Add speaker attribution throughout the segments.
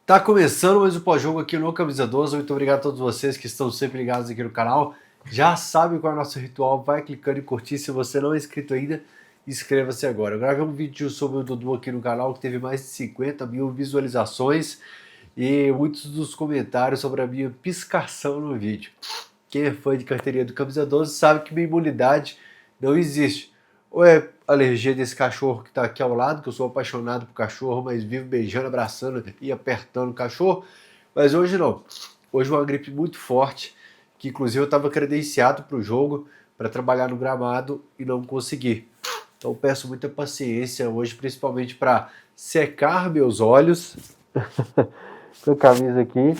Speaker 1: Tá começando mais um pós-jogo aqui no Camisa 12. Muito obrigado a todos vocês que estão sempre ligados aqui no canal. Já sabe qual é o nosso ritual, vai clicando em curtir. Se você não é inscrito ainda, inscreva-se agora. Eu gravei um vídeo sobre o Dudu aqui no canal que teve mais de 50 mil visualizações e muitos dos comentários sobre a minha piscação no vídeo. Quem é fã de carteirinha do Camisa 12 sabe que minha imunidade não existe. Ou é alergia desse cachorro que está aqui ao lado, que eu sou apaixonado por cachorro, mas vivo beijando, abraçando e apertando o cachorro. Mas hoje não. Hoje uma gripe muito forte, que inclusive eu estava credenciado para o jogo, para trabalhar no gramado e não consegui. Então peço muita paciência hoje, principalmente para secar meus olhos com a camisa aqui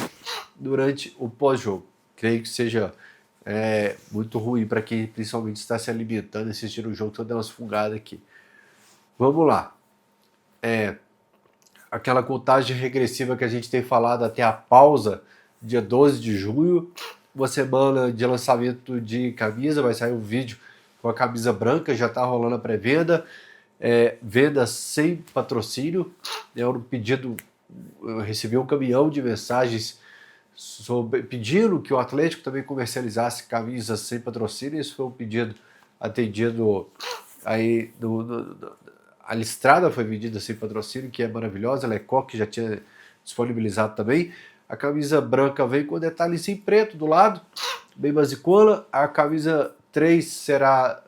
Speaker 1: durante o pós-jogo. Creio que seja muito ruim para quem principalmente está se alimentando e assistindo o jogo. Estou dando umas fungadas aqui. Vamos lá. Aquela contagem regressiva que a gente tem falado até a pausa, dia 12 de junho, uma semana de lançamento de camisa, vai sair um vídeo com a camisa branca, já está rolando a pré-venda, venda sem patrocínio. Um pedido, eu recebi um caminhão de mensagens pedindo que o Atlético também comercializasse camisas sem patrocínio. Isso foi um pedido atendido aí a listrada foi vendida sem patrocínio, que é maravilhosa. A Lecoq já tinha disponibilizado também. A camisa branca vem com detalhes em preto do lado, bem basicona. A camisa 3 será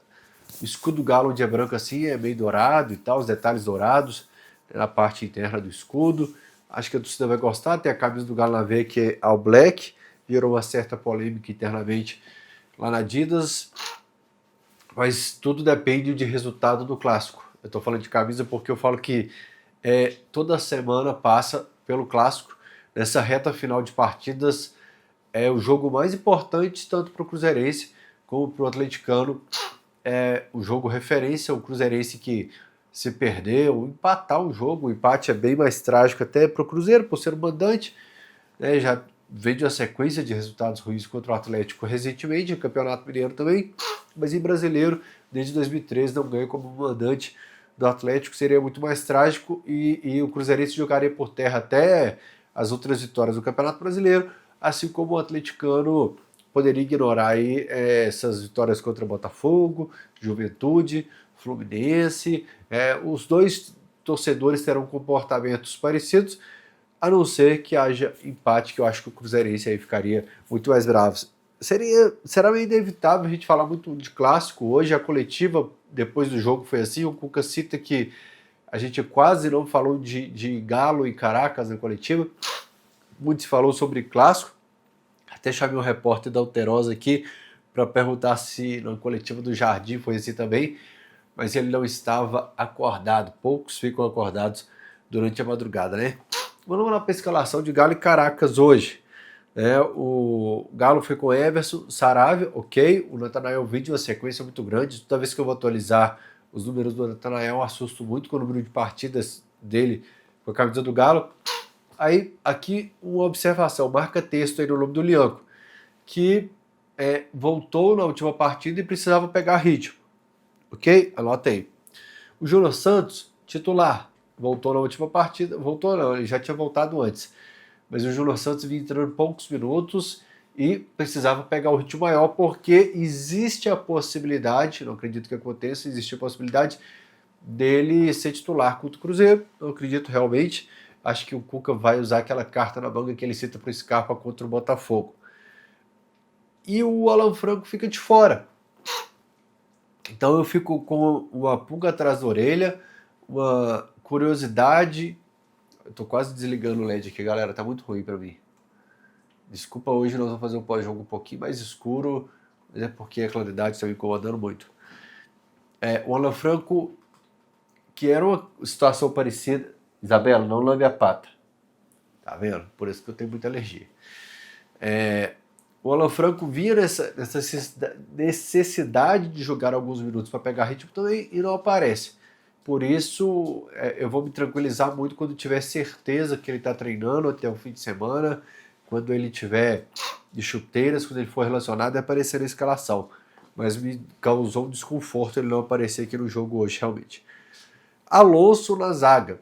Speaker 1: o escudo galo, onde é branco assim, é meio dourado e tal, os detalhes dourados na parte interna do escudo. Acho que a torcida vai gostar. Tem a camisa do Galo na veia, que é all black. Virou uma certa polêmica internamente lá na Adidas. Mas tudo depende de resultado do clássico. Eu estou falando de camisa porque eu falo que toda semana passa pelo clássico. Nessa reta final de partidas é o jogo mais importante, tanto para o cruzeirense como para o atleticano. É o jogo referência, o cruzeirense que se perder ou empatar um jogo, o empate é bem mais trágico até para o Cruzeiro, por ser o mandante, né? Já veio de uma sequência de resultados ruins contra o Atlético recentemente, no Campeonato Mineiro também, mas em Brasileiro, desde 2013, não ganha como mandante do Atlético. Seria muito mais trágico e o Cruzeirense jogaria por terra até as outras vitórias do Campeonato Brasileiro, assim como o atleticano poderia ignorar aí essas vitórias contra Botafogo, Juventude, Fluminense. Os dois torcedores terão comportamentos parecidos, a não ser que haja empate, que eu acho que o Cruzeirense aí ficaria muito mais bravo. Será meio inevitável a gente falar muito de clássico hoje. A coletiva depois do jogo foi assim. O Cuca cita que a gente quase não falou de Galo e Caracas na coletiva. Muito se falou sobre clássico. Até chamei um repórter da Alterosa aqui para perguntar se na coletiva do Jardim foi assim também, mas ele não estava acordado. Poucos ficam acordados durante a madrugada, né? Vamos lá para a escalação de Galo e Caracas hoje. O Galo foi com Everson, Saravia, ok. O Natanael vem de uma sequência muito grande. Toda vez que eu vou atualizar os números do Natanael, eu assusto muito com o número de partidas dele com a camisa do Galo. Aí, aqui, uma observação, marca texto aí no nome do Lianco, que voltou na última partida e precisava pegar ritmo. Ok? Anota aí. O Júnior Santos, titular, voltou na última partida. Voltou não, ele já tinha voltado antes. Mas o Júnior Santos vinha entrando poucos minutos e precisava pegar o ritmo maior, porque existe a possibilidade, não acredito que aconteça, existe a possibilidade dele ser titular contra o Cruzeiro. Não acredito realmente. Acho que o Cuca vai usar aquela carta na manga que ele cita para o Scarpa contra o Botafogo. E o Alan Franco fica de fora. Então eu fico com uma pulga atrás da orelha, uma curiosidade. Eu tô quase desligando o LED aqui, galera. Tá muito ruim para mim. Desculpa, hoje nós vamos fazer um pós-jogo um pouquinho mais escuro, mas é porque a claridade está me incomodando muito. O Alan Franco, que era uma situação parecida. Isabela, não lambe a pata. Tá vendo? Por isso que eu tenho muita alergia. O Alan Franco vinha nessa necessidade de jogar alguns minutos para pegar ritmo também e não aparece. Por isso, eu vou me tranquilizar muito quando tiver certeza que ele está treinando até o fim de semana, quando ele tiver de chuteiras, quando ele for relacionado e aparecer na escalação. Mas me causou um desconforto ele não aparecer aqui no jogo hoje, realmente. Alonso na zaga.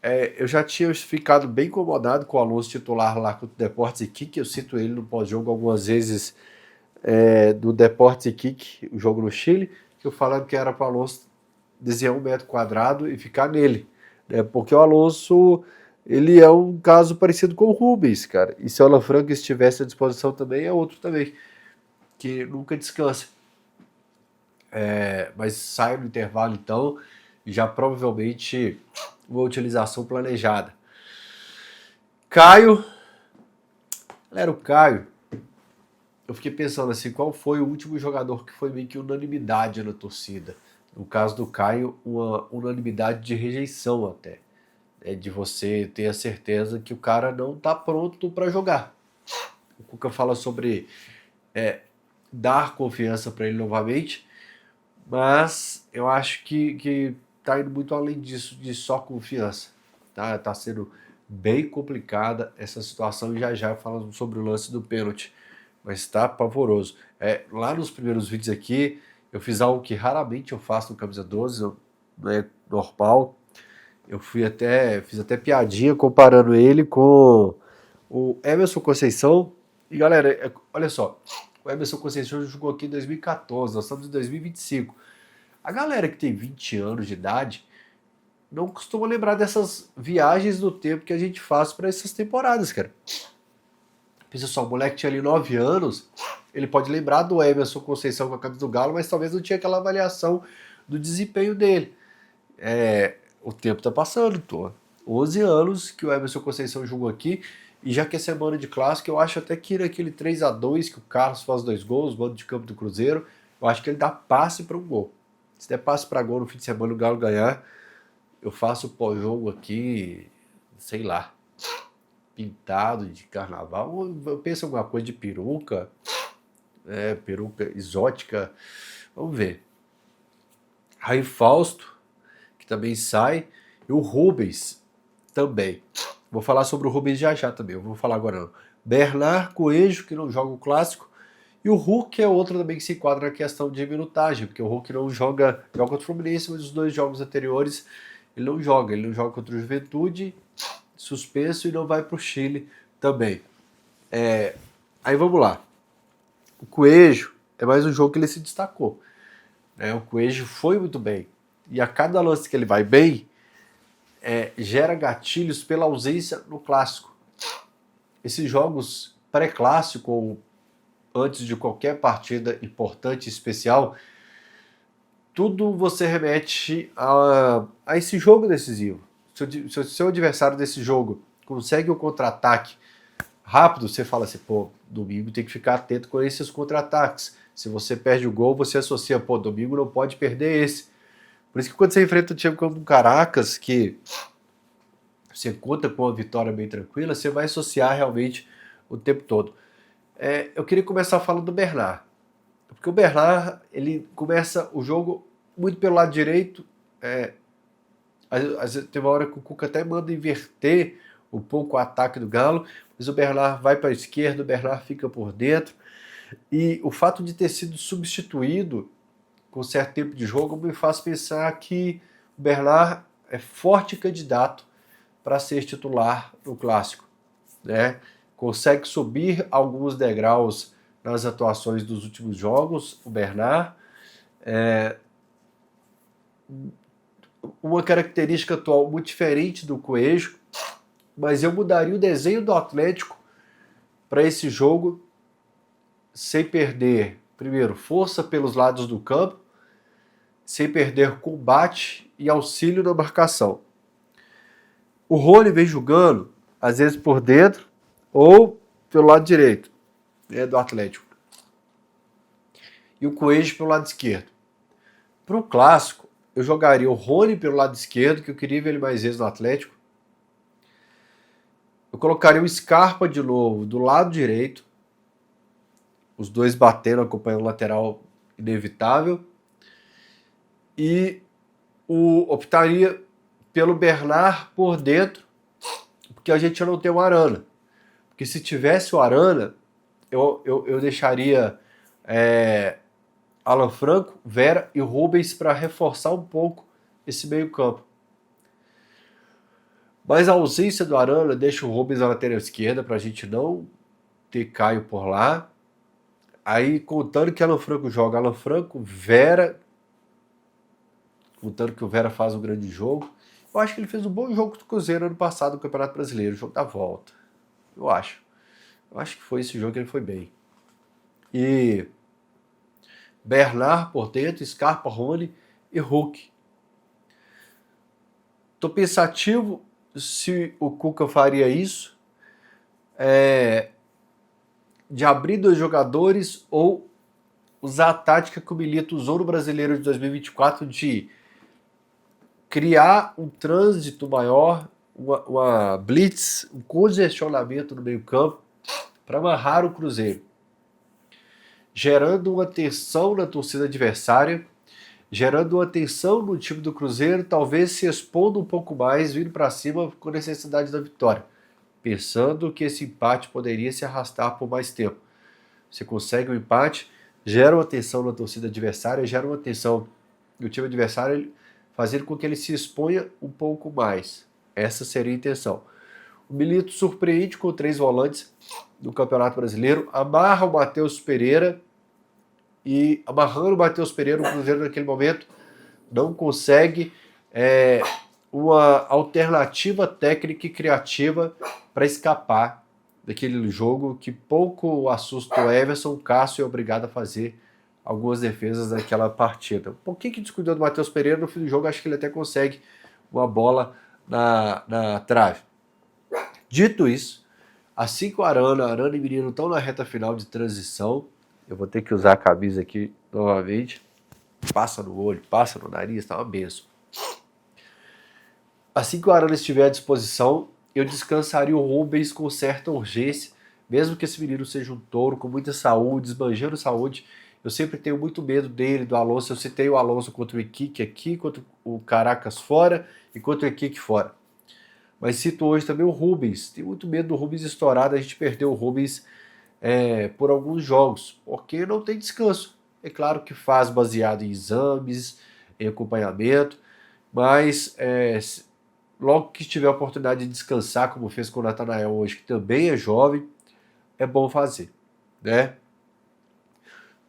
Speaker 1: Eu já tinha ficado bem incomodado com o Alonso titular lá contra o Deportes Iquique. Eu cito ele no pós-jogo algumas vezes do Deportes Iquique, o jogo no Chile, que eu falando que era para o Alonso desenhar 1 metro quadrado e ficar nele. Né? Porque o Alonso, ele é um caso parecido com o Rubens, cara. E se o Alan Franco estivesse à disposição também, é outro também, que nunca descansa. Mas sai no intervalo, então, já provavelmente uma utilização planejada. Caio, galera, o Caio, eu fiquei pensando assim, qual foi o último jogador que foi meio que unanimidade na torcida? No caso do Caio, uma unanimidade de rejeição até. De você ter a certeza que o cara não está pronto para jogar. O Cuca fala sobre dar confiança para ele novamente, mas eu acho que tá indo muito além disso, de só confiança. Tá sendo bem complicada essa situação, e já falando sobre o lance do pênalti, mas tá pavoroso. Lá nos primeiros vídeos aqui, eu fiz algo que raramente eu faço no Camisa 12, não é normal. Eu fiz até piadinha comparando ele com o Emerson Conceição. E galera, olha só, o Emerson Conceição jogou aqui em 2014, nós estamos em 2025. A galera que tem 20 anos de idade não costuma lembrar dessas viagens no tempo que a gente faz para essas temporadas, cara. Pensa só, o moleque tinha ali 9 anos, ele pode lembrar do Emerson Conceição com a camisa do Galo, mas talvez não tinha aquela avaliação do desempenho dele. O tempo tá passando, tô. 11 anos que o Emerson Conceição jogou aqui, e já que é semana de clássico, eu acho até que naquele 3-2 que o Carlos faz 2 gols, mando de campo do Cruzeiro, eu acho que ele dá passe para um gol. Se der passe para gol no fim de semana o Galo ganhar, eu faço o pós-jogo aqui, sei lá, pintado de carnaval, ou eu penso em alguma coisa de peruca, peruca exótica, vamos ver. Raí Fausto, que também sai, e o Rubens também. Vou falar sobre o Rubens já também, eu vou falar agora não. Bernard Coelho, que não joga o clássico, e o Hulk é outro também que se enquadra na questão de minutagem, porque o Hulk não joga contra o Fluminense, mas os 2 jogos anteriores ele não joga contra o Juventude, suspenso, e não vai para o Chile também. Aí vamos lá. O Coelho é mais um jogo que ele se destacou. O Coelho foi muito bem. E a cada lance que ele vai bem, gera gatilhos pela ausência no clássico. Esses jogos pré-clássico, ou antes de qualquer partida importante e especial, tudo você remete a esse jogo decisivo. Se o seu adversário desse jogo consegue um contra-ataque rápido, você fala assim, pô, domingo tem que ficar atento com esses contra-ataques. Se você perde o gol, você associa, pô, domingo não pode perder esse. Por isso que quando você enfrenta um time como o Caracas, que você conta com uma vitória bem tranquila, você vai associar realmente o tempo todo. Eu queria começar falando do Bernard. Porque o Bernard, ele começa o jogo muito pelo lado direito. Tem uma hora que o Cuca até manda inverter um pouco o ataque do Galo, mas o Bernard vai para a esquerda, o Bernard fica por dentro. E o fato de ter sido substituído com certo tempo de jogo me faz pensar que o Bernard é forte candidato para ser titular no Clássico. Consegue subir alguns degraus nas atuações dos últimos jogos, o Bernard. Uma característica atual muito diferente do Coelho, mas eu mudaria o desenho do Atlético para esse jogo sem perder, primeiro, força pelos lados do campo, sem perder combate e auxílio na marcação. O Rony vem jogando, às vezes por dentro ou pelo lado direito do Atlético. E o Coelho pelo lado esquerdo. Para o Clássico, eu jogaria o Rony pelo lado esquerdo, que eu queria ver ele mais vezes no Atlético. Eu colocaria o Scarpa de novo do lado direito. Os dois batendo, acompanhando o lateral inevitável. E optaria pelo Bernard por dentro, porque a gente não tem o Arana. Porque se tivesse o Arana, eu deixaria Alan Franco, Vera e Rubens para reforçar um pouco esse meio campo. Mas a ausência do Arana deixa o Rubens na lateral esquerda para a gente não ter Caio por lá. Aí, contando que Alan Franco joga, Alan Franco, Vera, contando que o Vera faz um grande jogo. Eu acho que ele fez um bom jogo do Cruzeiro ano passado no Campeonato Brasileiro, o jogo da volta. Eu acho. Eu acho que foi esse jogo que ele foi bem. E Bernard por dentro, Scarpa, Rony e Hulk. Tô pensativo se o Cuca faria isso, de abrir 2 jogadores ou usar a tática que o Milito usou no Brasileiro de 2024 de criar um trânsito maior, uma blitz, um congestionamento no meio campo para amarrar o Cruzeiro, gerando uma tensão na torcida adversária, gerando uma tensão no time do Cruzeiro, talvez se expondo um pouco mais, vindo para cima com necessidade da vitória, pensando que esse empate poderia se arrastar por mais tempo. Você consegue um empate, gera uma tensão na torcida adversária, gera uma tensão no time adversário, fazendo com que ele se exponha um pouco mais. Essa seria a intenção. O Milito surpreende com 3 volantes do Campeonato Brasileiro, amarra o Matheus Pereira, e amarrando o Matheus Pereira, o Cruzeiro naquele momento não consegue uma alternativa técnica e criativa para escapar daquele jogo que pouco assusta o Everson. O Cássio é obrigado a fazer algumas defesas naquela partida. Um pouquinho que descuidou do Matheus Pereira no fim do jogo, acho que ele até consegue uma bola na trave. Dito isso, assim que o Arana e Menino estão na reta final de transição, eu vou ter que usar a camisa aqui novamente, passa no olho, passa no nariz, tá uma benção. Assim que o Arana estiver à disposição, eu descansaria o Rubens com certa urgência, mesmo que esse menino seja um touro, com muita saúde, esbanjando saúde. Eu sempre tenho muito medo dele, do Alonso. Eu citei o Alonso contra o Iquique aqui, contra o Caracas fora e contra o Iquique fora. Mas cito hoje também o Rubens. Tenho muito medo do Rubens estourado, a gente perdeu o Rubens por alguns jogos, porque não tem descanso. É claro que faz baseado em exames, em acompanhamento, mas logo que tiver a oportunidade de descansar, como fez com o Natanael hoje, que também é jovem, é bom fazer, né?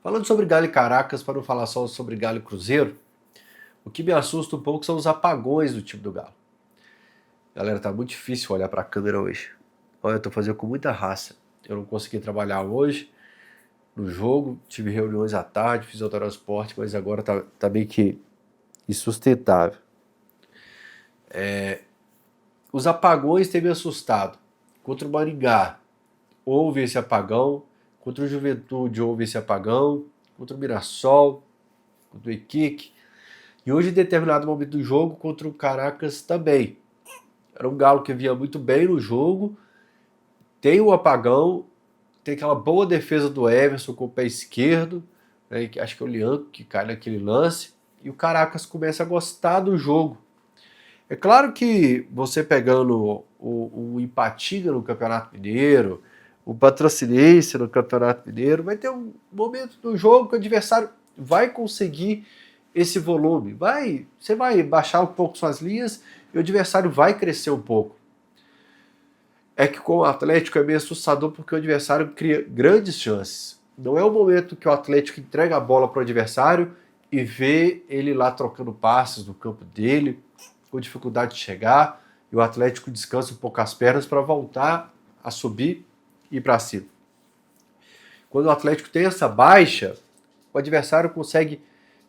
Speaker 1: Falando sobre Galo e Caracas, para não falar só sobre Galo e Cruzeiro, o que me assusta um pouco são os apagões do time do Galo. Galera, tá muito difícil olhar para a câmera hoje. Olha, eu tô fazendo com muita raça. Eu não consegui trabalhar hoje no jogo, tive reuniões à tarde, fiz autotransporte, mas agora tá meio que insustentável. Os apagões têm me assustado. Contra o Maringá, houve esse apagão. Contra o Juventude, houve esse apagão. Contra o Mirassol, contra o Iquique. E hoje, em determinado momento do jogo, contra o Caracas também. Era um Galo que vinha muito bem no jogo. Tem um apagão. Tem aquela boa defesa do Everson com o pé esquerdo. Né, acho que é o Lianco que cai naquele lance. E o Caracas começa a gostar do jogo. É claro que você pegando o Ipatinga no Campeonato Mineiro, o Patrocinense no Campeonato Mineiro, vai ter um momento do jogo que o adversário vai conseguir esse volume. Você vai baixar um pouco suas linhas e o adversário vai crescer um pouco. É que com o Atlético é meio assustador porque o adversário cria grandes chances. Não é o momento que o Atlético entrega a bola para o adversário e vê ele lá trocando passes no campo dele, com dificuldade de chegar, e o Atlético descansa um pouco as pernas para voltar a subir e ir para cima. Quando o Atlético tem essa baixa, o adversário consegue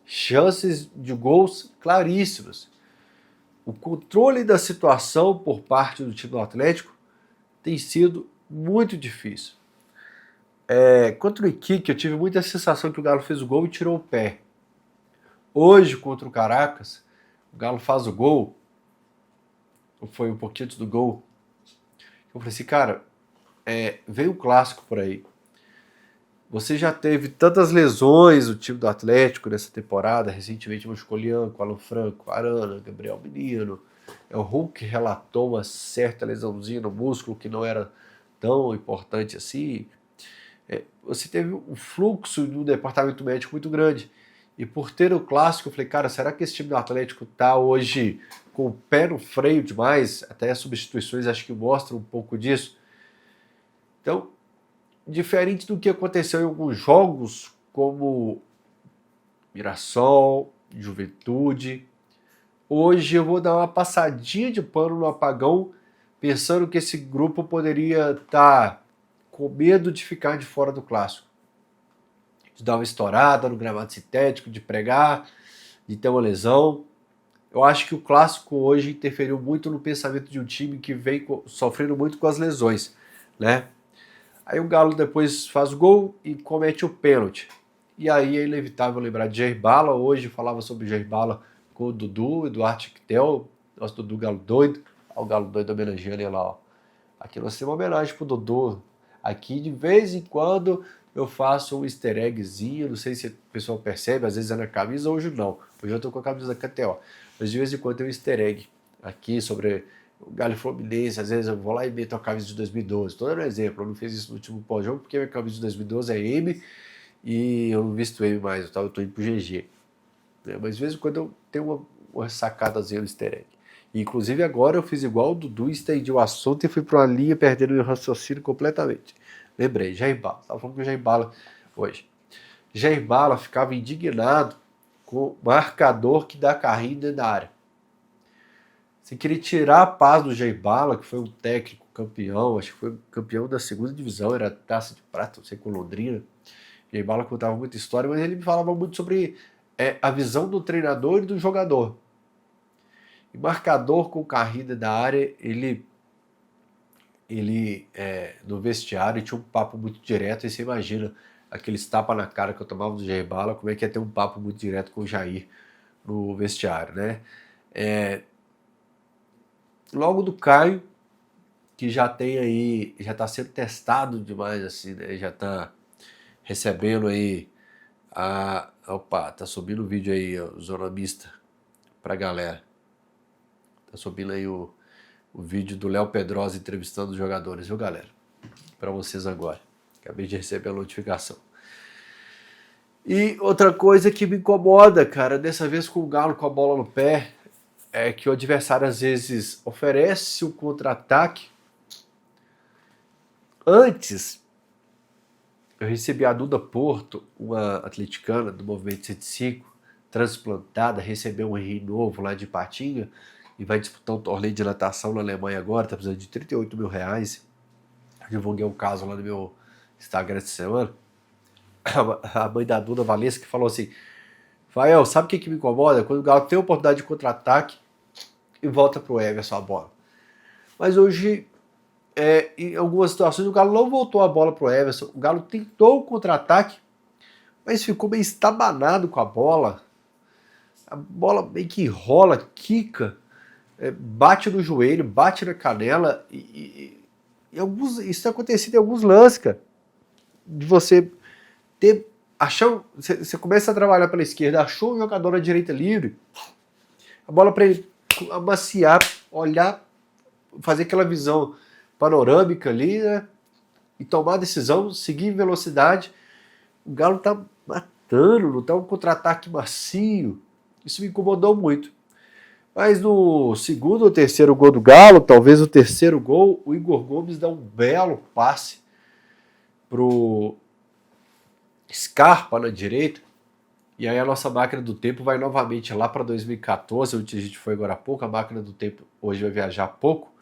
Speaker 1: chances de gols claríssimas. O controle da situação por parte do time do Atlético tem sido muito difícil. Contra o Iquique, eu tive muita sensação que o Galo fez o gol e tirou o pé. Hoje, contra o Caracas, o Galo faz o gol, ou foi um pouquinho antes do gol, eu falei assim, cara, veio o clássico por aí. Você já teve tantas lesões no time do Atlético nessa temporada, recentemente machucou Lianco, Alan Franco, Arana, Gabriel Menino. O Hulk relatou uma certa lesãozinha no músculo que não era tão importante assim. Você teve um fluxo no departamento médico muito grande. E por ter o clássico, eu falei, cara, será que esse time do Atlético tá hoje com o pé no freio demais? Até as substituições acho que mostram um pouco disso. Então, diferente do que aconteceu em alguns jogos, como Mirassol, Juventude, hoje eu vou dar uma passadinha de pano no apagão, pensando que esse grupo poderia estar com medo de ficar de fora do clássico. De dar uma estourada no gramado sintético, de pregar, de ter uma lesão. Eu acho que o clássico hoje interferiu muito no pensamento de um time que vem sofrendo muito com as lesões, né? Aí o Galo depois faz o gol e comete o pênalti. E aí é inevitável lembrar de Jair Bala. Hoje falava sobre Jair Bala com o Dudu, Eduardo Chiquetel, nosso Dudu Galo Doido. Olha o Galo Doido homenageando ele lá, ó. Aqui nós temos uma homenagem pro Dudu. Aqui de vez em quando eu faço um easter eggzinho, não sei se o pessoal percebe, às vezes é na camisa, hoje não. Hoje eu tô com a camisa da KTO. Mas de vez em quando tem um easter egg aqui sobre o Galo Fluminense. Às vezes eu vou lá e meto a camisa de 2012. Tô dando um exemplo, eu não fiz isso no último pós-jogo porque a minha camisa de 2012 é M e eu não visto M mais, eu tô indo pro GG. Mas de vez em quando eu tenho uma sacadazinha no easter egg. E, inclusive agora eu fiz igual o Dudu, estendi o assunto e fui para uma linha perdendo o raciocínio completamente. Lembrei, Jair Bala. Estava falando com o Jair Bala hoje. Jair Bala ficava indignado com o marcador que dá carrinho dentro da área. Você queria tirar a paz do Jair Bala, que foi um técnico campeão, acho que foi campeão da segunda divisão, era taça de prata, não sei, com Londrina. Jair Bala contava muita história, mas ele me falava muito sobre a visão do treinador e do jogador. E marcador com carrinho da área, ele no vestiário tinha um papo muito direto, e você imagina aqueles tapas na cara que eu tomava do Jair Bala, como é que ia ter um papo muito direto com o Jair no vestiário, né? Logo do Caio, que já tem aí, já está sendo testado demais, assim, né? Já está recebendo aí opa, tá subindo o vídeo aí, o Zonamista, pra galera. Tá subindo aí o vídeo do Léo Pedrosa entrevistando os jogadores, viu, galera? Para vocês agora. Acabei de receber a notificação. E outra coisa que me incomoda, cara, dessa vez com o Galo com a bola no pé, é que o adversário às vezes oferece um contra-ataque. Antes, eu recebi a Duda Porto, uma atleticana do Movimento 105, transplantada, recebeu um rim novo lá de Patinga, e vai disputar um torneio de natação na Alemanha agora, tá precisando de R$38 mil. Eu divulguei um caso lá no meu Instagram essa semana. A mãe da Duda, Valesca, que falou assim: Fael, sabe o que me incomoda? Quando o Galo tem a oportunidade de contra-ataque e volta pro Everson a bola. Mas hoje, em algumas situações, o Galo não voltou a bola pro Everson. O Galo tentou o contra-ataque, mas ficou meio estabanado com a bola. A bola meio que rola, quica, bate no joelho, bate na canela. E isso tem acontecido em alguns lances, cara. De você você começa a trabalhar pela esquerda, achou um jogador à direita livre, a bola para ele amaciar, olhar, fazer aquela visão panorâmica ali, né? E tomar a decisão, seguir em velocidade. O Galo tá matando, não tá um contra-ataque macio. Isso me incomodou muito. Mas no segundo ou terceiro gol do Galo, talvez o terceiro gol, o Igor Gomes dá um belo passe pro Scarpa na direita, e aí a nossa máquina do tempo vai novamente lá para 2014, onde a gente foi agora há pouco. A máquina do tempo hoje vai viajar pouco.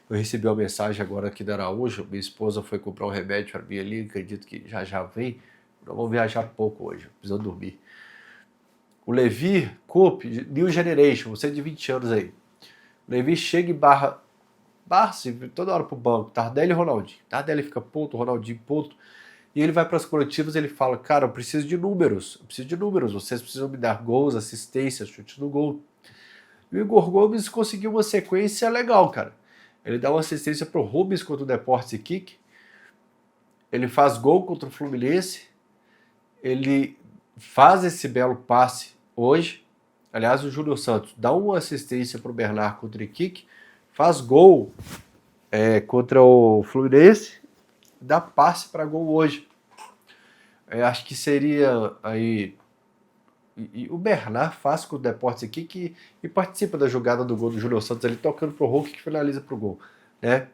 Speaker 1: Eu recebi uma mensagem agora aqui da Araújo, minha esposa foi comprar um remédio para mim ali, acredito que já vem. Nós vamos viajar pouco hoje, precisando dormir. O Levi Coupe, New Generation, você de 20 anos aí. O Levi chega e barra toda hora pro banco, Tardelli e Ronaldinho. Tardelli fica puto, Ronaldinho puto. E ele vai para as coletivas e ele fala: cara, eu preciso de números, vocês precisam me dar gols, assistências, chutes no gol. E o Igor Gomes conseguiu uma sequência legal, cara. Ele dá uma assistência pro Rubens contra o Deportes e Kik. Ele faz gol contra o Fluminense. Ele faz esse belo passe hoje. Aliás, o Júlio Santos dá uma assistência pro Bernard contra o Kik. Faz gol contra o Fluminense. Dá passe para gol hoje. Acho que seria aí E o Bernard faz com o Deportes aqui e participa da jogada do gol do Júnior Santos ali, tocando pro Hulk que finaliza pro gol, né?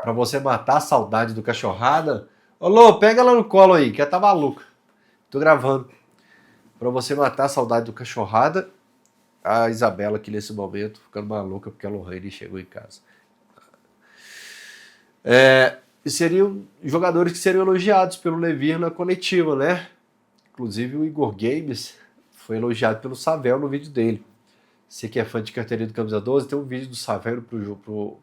Speaker 1: Pra você matar a saudade do cachorrada. Ô Lô, pega ela no colo aí, que ela tá maluca. Tô gravando. Pra você matar a saudade do cachorrada, a Isabela aqui nesse momento, ficando maluca porque a Lohane chegou em casa. E seriam jogadores que seriam elogiados pelo Levir na coletiva, né? Inclusive o Igor Games foi elogiado pelo Savel no vídeo dele. Você que é fã de carteirinha do Camisa 12, tem um vídeo do Savel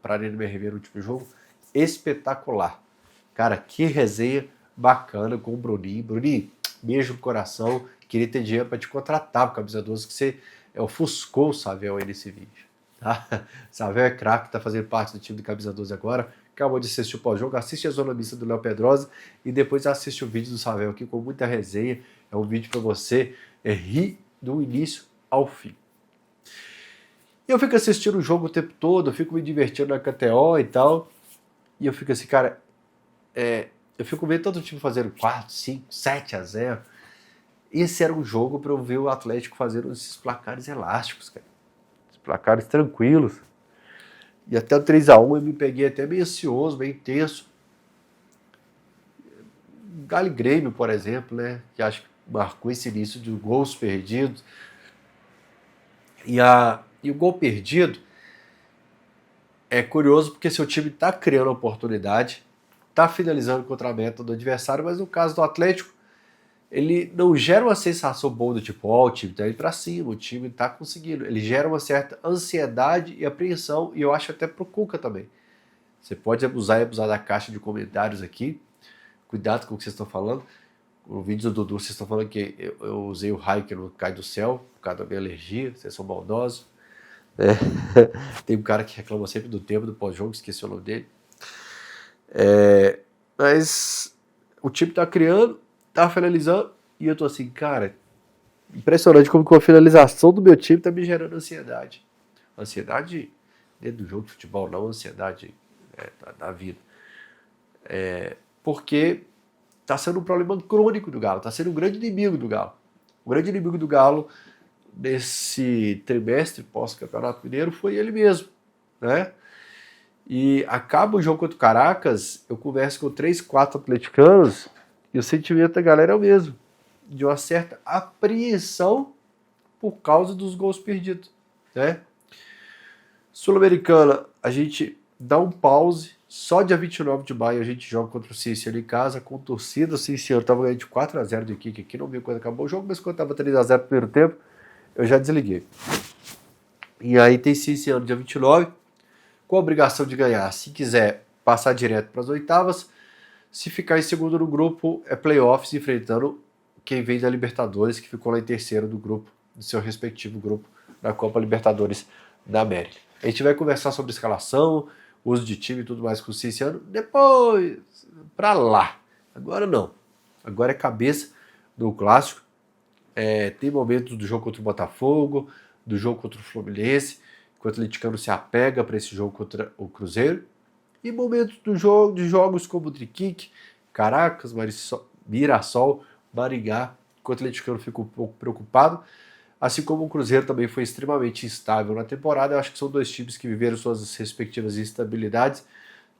Speaker 1: para Arena MRV no último jogo, espetacular. Cara, que resenha bacana com o Bruninho. Bruninho, beijo no coração. Queria ter dinheiro para te contratar pro Camisa 12, que você ofuscou o Savel aí nesse vídeo. Tá? Savel é craque, tá fazendo parte do time do Camisa 12 agora. Acabou de assistir o pós-jogo, assiste a Zona Mista do Léo Pedrosa e depois assiste o vídeo do Savel aqui com muita resenha. É um vídeo para você rir do início ao fim. E eu fico assistindo o jogo o tempo todo, eu fico me divertindo na KTO e tal. E eu fico assim, cara, eu fico vendo todo time fazendo 4, 5, 7-0. Esse era um jogo para eu ver o Atlético fazendo esses placares elásticos, cara. Esses placares tranquilos. E até o 3-1 eu me peguei até meio ansioso, meio tenso. Galo e Grêmio, por exemplo, né? Que acho que marcou esse início de gols perdidos. E o gol perdido é curioso porque seu time está criando oportunidade, está finalizando contra a meta do adversário, mas no caso do Atlético, ele não gera uma sensação boa do tipo, ó, o time tá indo pra cima, o time tá conseguindo. Ele gera uma certa ansiedade e apreensão, e eu acho até pro Cuca também. Você pode abusar da caixa de comentários aqui. Cuidado com o que vocês estão falando. No vídeo do Dudu, vocês estão falando que eu usei o raio que não cai do céu, por causa da minha alergia, vocês são maldosos. Tem um cara que reclama sempre do tempo do pós-jogo, esqueci o nome dele. Mas o time tá criando, tá finalizando, e eu tô assim, cara, impressionante como que a finalização do meu time tá me gerando ansiedade. Ansiedade dentro do jogo de futebol, não ansiedade da vida. Porque tá sendo um problema crônico do Galo, tá sendo um grande inimigo do Galo. O grande inimigo do Galo nesse trimestre pós-Campeonato Mineiro foi ele mesmo, né? E acaba o jogo contra o Caracas, eu converso com 3, 4 atleticanos e o sentimento da galera é o mesmo, de uma certa apreensão por causa dos gols perdidos, né? Sul-Americana, a gente dá um pause, só dia 29 de maio a gente joga contra o Cinciano em casa, com torcida. O Cinciano estava ganhando de 4-0 do Iquique aqui, não vi quando acabou o jogo, mas quando estava 3-0 no primeiro tempo, eu já desliguei. E aí tem Cinciano dia 29, com a obrigação de ganhar. Se quiser passar direto para as oitavas, se ficar em segundo no grupo, é playoffs, enfrentando quem vem da Libertadores, que ficou lá em terceiro do grupo, do seu respectivo grupo, da Copa Libertadores da América. A gente vai conversar sobre escalação, uso de time e tudo mais com o Cinciano, depois, pra lá. Agora não. Agora é cabeça do clássico. Tem momentos do jogo contra o Botafogo, do jogo contra o Fluminense, que o atleticano se apega para esse jogo contra o Cruzeiro, e momentos de jogos como o Triquique, Caracas, Mirassol, Maringá, que o atleticano fica um pouco preocupado, assim como o Cruzeiro também foi extremamente instável na temporada. Eu acho que são dois times que viveram suas respectivas instabilidades,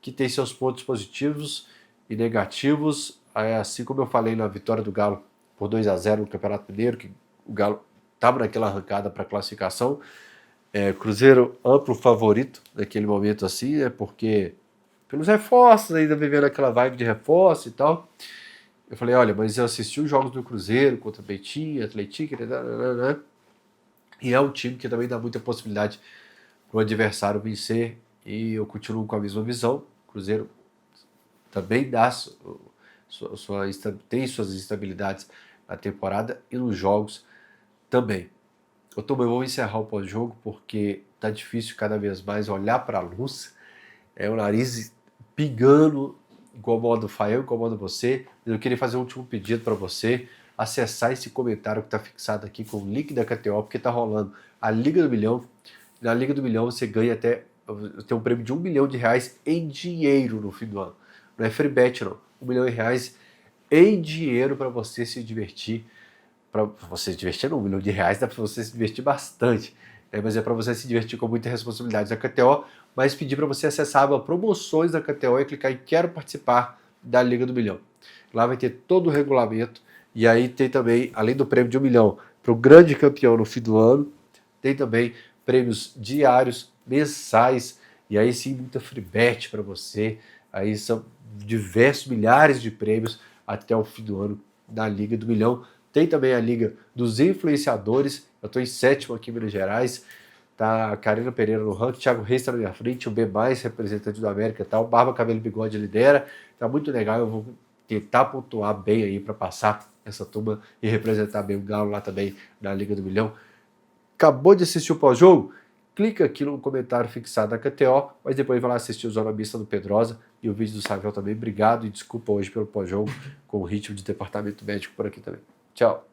Speaker 1: que têm seus pontos positivos e negativos, assim como eu falei na vitória do Galo por 2-0 no Campeonato Mineiro, que o Galo estava naquela arrancada para classificação. Cruzeiro amplo favorito naquele momento assim, porque pelos reforços, ainda vivendo aquela vibe de reforço e tal. Eu falei, olha, mas eu assisti os jogos do Cruzeiro contra Betim, Atlético, e é um time que também dá muita possibilidade para o adversário vencer, e eu continuo com a mesma visão. O Cruzeiro também tem suas instabilidades na temporada e nos jogos também. Eu vou encerrar o pós-jogo porque tá difícil cada vez mais olhar para a luz, o nariz pingando, incomoda o Fael, incomoda você. Eu queria fazer um último pedido para você, acessar esse comentário que está fixado aqui com o link da KTO, porque está rolando a Liga do Milhão. Na Liga do Milhão você ganha tem um prêmio de R$1 milhão em dinheiro no fim do ano. Não é free bet não, R$1 milhão em dinheiro para você se divertir. Para você se divertir, não, R$ 1.000.000 dá para você se divertir bastante. Mas é para você se divertir com muita responsabilidade da KTO, mas pedir para você acessar a promoções da KTO e clicar em Quero Participar da Liga do Milhão. Lá vai ter todo o regulamento e aí tem também, além do prêmio de R$ 1 milhão para o grande campeão no fim do ano, tem também prêmios diários, mensais e aí sim muita free bet para você. Aí são diversos milhares de prêmios até o fim do ano da Liga do Milhão. Tem também a Liga dos Influenciadores. Eu estou em 7º aqui em Minas Gerais. Tá a Karina Pereira no ranking, Thiago Reis está na minha frente, o B+, representante do América e tal, Barba, Cabelo e Bigode lidera. Tá muito legal, eu vou tentar pontuar bem aí para passar essa turma e representar bem o Galo lá também na Liga do Milhão. Acabou de assistir o pós-jogo? Clica aqui no comentário fixado da KTO, mas depois vai lá assistir o Zona Mista do Pedrosa e o vídeo do Samuel também. Obrigado e desculpa hoje pelo pós-jogo com o ritmo de departamento médico por aqui também. Tchau.